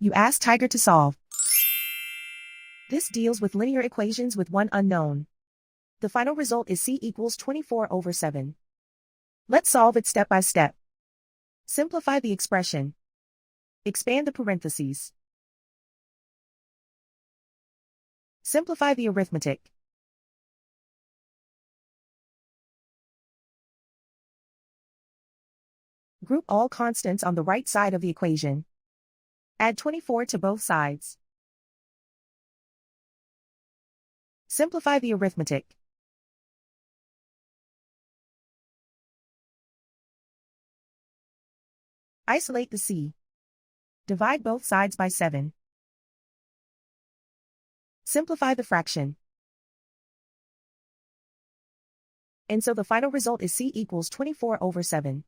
You ask Tiger to solve. This deals with linear equations with one unknown. The final result is c equals 24/7. Let's solve it step by step. Simplify the expression. Expand the parentheses. Simplify the arithmetic. Group all constants on the right side of the equation. Add 24 to both sides. Simplify the arithmetic. Isolate the c. Divide both sides by 7. Simplify the fraction. And so the final result is c equals 24/7.